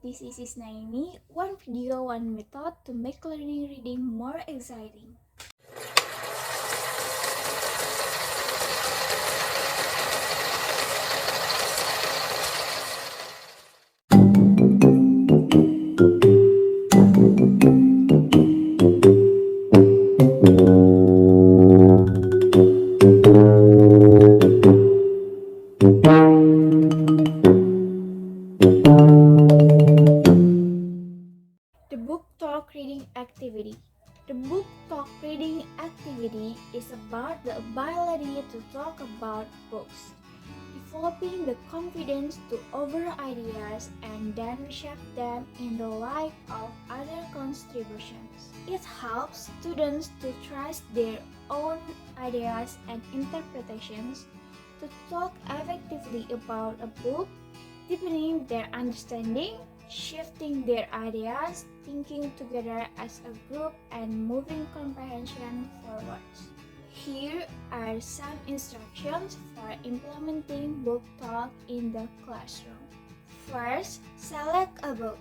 this is Isnaini. One video, one method to make learning reading more exciting. The book talk reading activity. The book talk reading activity is about the ability to talk about books, developing the confidence to over ideas and then shape them in the light of other contributions. It helps students to trust their own ideas and interpretations, to talk effectively about a book, deepening their understanding, shifting their ideas, thinking together as a group, and moving comprehension forwards. Here are some instructions for implementing book talk in the classroom. First, select a book.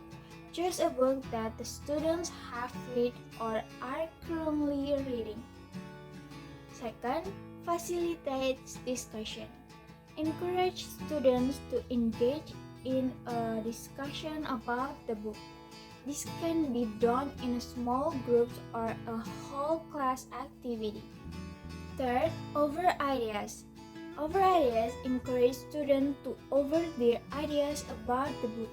Choose a book that the students have read or are currently reading. Second, facilitate discussion. Encourage students to engage in a discussion about the book. This can be done in small groups or a whole class activity. Third, over ideas. Over ideas encourage students to over their ideas about the book.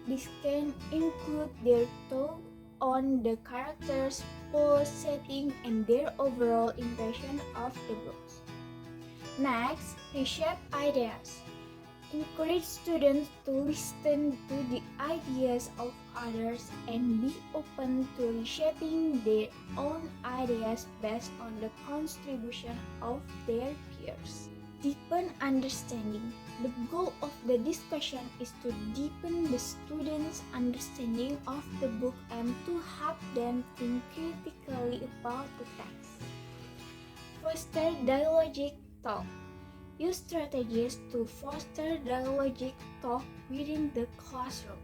This can include their thought on the characters, plot, setting, and their overall impression of the books. Next, reshape ideas. Encourage students to listen to the ideas of others and be open to reshaping their own ideas based on the contribution of their peers. Deepen understanding. The goal of the discussion is to deepen the students' understanding of the book and to help them think critically about the text. Foster dialogic talk. Use strategies to foster dialogic talk within the classroom,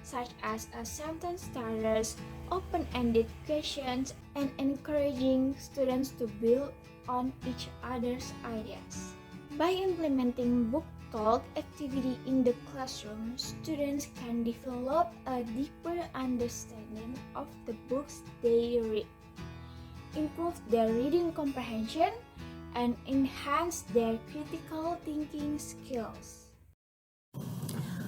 such as a sentence starters, open-ended questions, and encouraging students to build on each other's ideas. By implementing book talk activity in the classroom, students can develop a deeper understanding of the books they read, improve their reading comprehension, and enhance their critical thinking skills.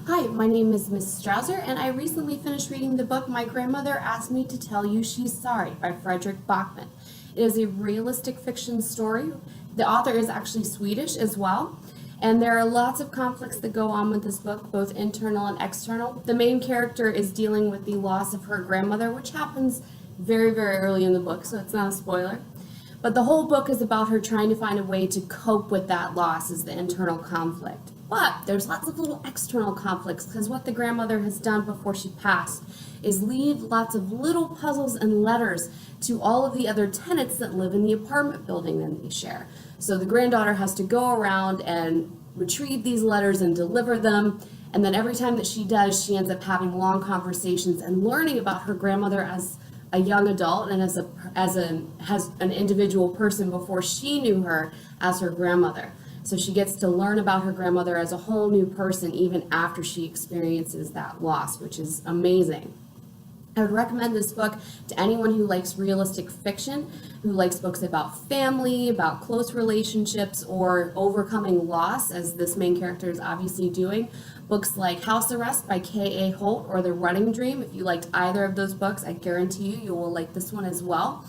Hi, my name is Ms. Strauser, and I recently finished reading the book My Grandmother Asked Me to Tell You She's Sorry by Fredrik Backman. It is a realistic fiction story. The author is actually Swedish as well, and there are lots of conflicts that go on with this book, both internal and external. The main character is dealing with the loss of her grandmother, which happens very, very early in the book, so it's not a spoiler. But the whole book is about her trying to find a way to cope with that loss as the internal conflict. But there's lots of little external conflicts because what the grandmother has done before she passed is leave lots of little puzzles and letters to all of the other tenants that live in the apartment building that they share. So the granddaughter has to go around and retrieve these letters and deliver them. And then every time that she does, she ends up having long conversations and learning about her grandmother as a young adult and as an individual person before she knew her as her grandmother. So she gets to learn about her grandmother as a whole new person even after she experiences that loss, which is amazing. I would recommend this book to anyone who likes realistic fiction, who likes books about family, about close relationships, or overcoming loss, as this main character is obviously doing. Books like House Arrest by K.A. Holt or The Running Dream. If you liked either of those books, I guarantee you will like this one as well.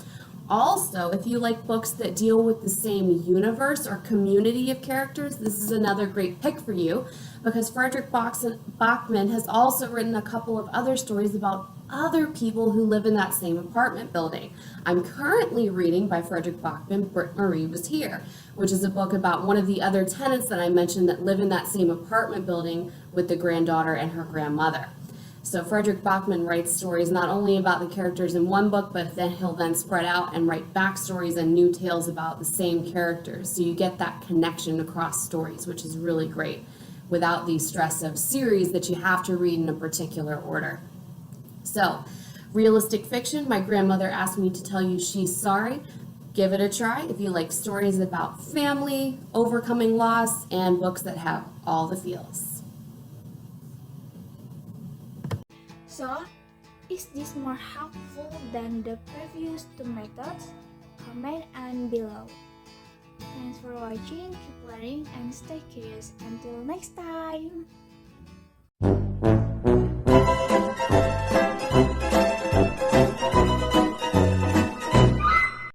Also, if you like books that deal with the same universe or community of characters, this is another great pick for you because Fredrik Backman has also written a couple of other stories about other people who live in that same apartment building. I'm currently reading by Fredrik Backman, Britt Marie Was Here, which is a book about one of the other tenants that I mentioned that live in that same apartment building with the granddaughter and her grandmother. So Fredrik Backman writes stories not only about the characters in one book, but then he'll then spread out and write backstories and new tales about the same characters. So you get that connection across stories, which is really great. without the stress of series that you have to read in a particular order. So, realistic fiction, my grandmother asked me to tell you she's sorry. Give it a try if you like stories about family, overcoming loss, and books that have all the feels. So, is this more helpful than the previous two methods? Comment and below. Thanks for watching, keep learning and stay curious. Until next time!